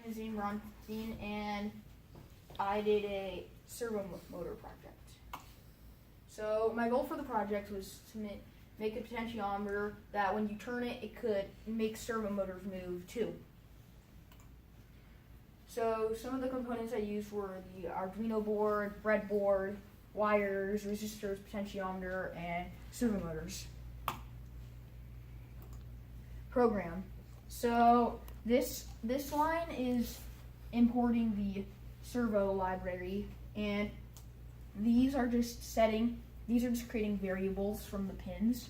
is Zane, and I did a servo-motor project. So my goal for the project was to make a potentiometer that when you turn it, it could make servo motors move too. So some of the components I used were the Arduino board, breadboard, wires, resistors, potentiometer, and servo motors. Program. So this line is importing the servo library, and these are just creating variables from the pins,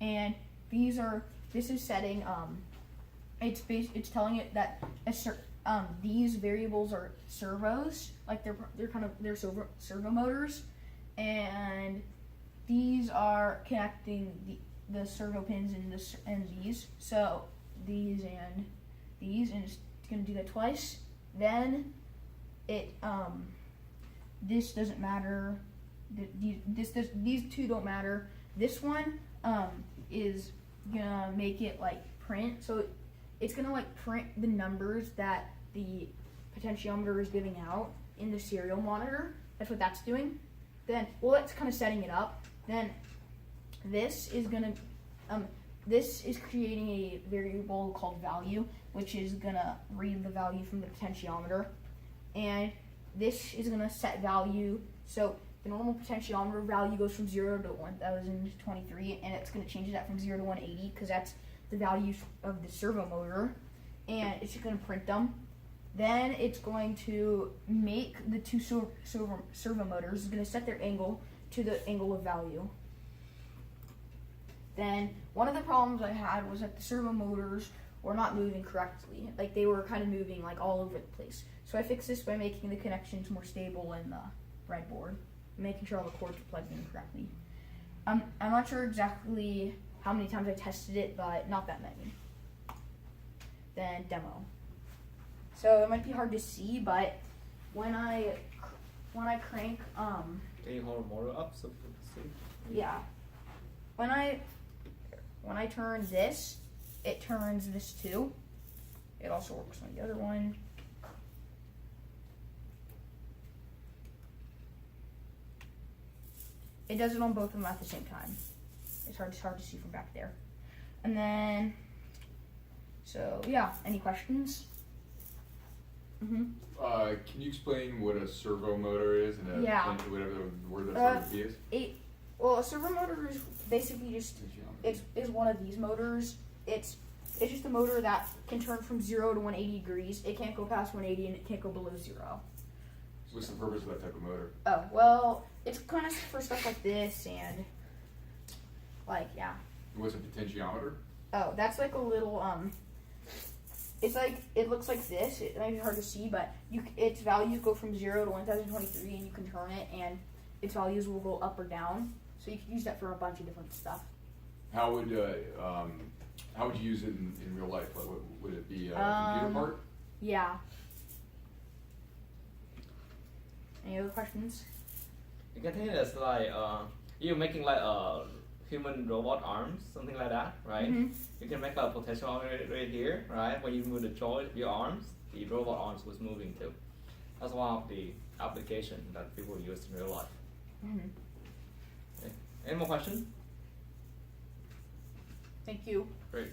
and this is setting it's telling it that these variables are servos, like they're servo motors, and these are connecting the servo pins and these. So these, and it's going to do that twice. Then this doesn't matter. These two don't matter. This one is gonna make it like print. So it's gonna like print the numbers that the potentiometer is giving out in the serial monitor. That's what that's doing. Then, well, that's kind of setting it up. Then this is gonna this is creating a variable called value, which is gonna read the value from the potentiometer, and this is gonna set value. So the normal potentiometer value goes from 0 to 1023, and it's going to change that from 0 to 180 because that's the value of the servo motor, and it's going to print them. Then it's going to make the two servo motors. It's going to set their angle to the angle of value. Then one of the problems I had was that the servo motors were not moving correctly. Like they were kind of moving like all over the place. So I fixed this by making the connections more stable in the breadboard, making sure all the cords are plugged in correctly. I'm not sure exactly how many times I tested it, but not that many. Then demo. So it might be hard to see, but when I crank Can you hold the motor up so we can see? Yeah. When I turn this, it turns this too. It also works on the other one. It does it on both of them at the same time. It's hard to see from back there. And then, so yeah, any questions? Can you explain what a servo motor is and whatever the word that's is? A servo motor is basically just is one of these motors. It's just a motor that can turn from 0 to 180 degrees. It can't go past 180 and it can't go below 0. What's the purpose of that type of motor? Oh, well, it's kind of for stuff like this and like, yeah. What's a potentiometer? Oh, that's like a little, it's like, it looks like this. It might be hard to see, but its values go from 0 to 1023 and you can turn it and its values will go up or down. So you can use that for a bunch of different stuff. How would you use it in real life? Like, would it be a computer part? Yeah. Any other questions? You can think it's like you're making like a human robot arms, something like that, right? Mm-hmm. You can make a potentiometer right here, right? When you move your arms, the robot arms was moving too. That's one of the applications that people use in real life. Mm-hmm. Okay. Any more questions? Thank you. Great.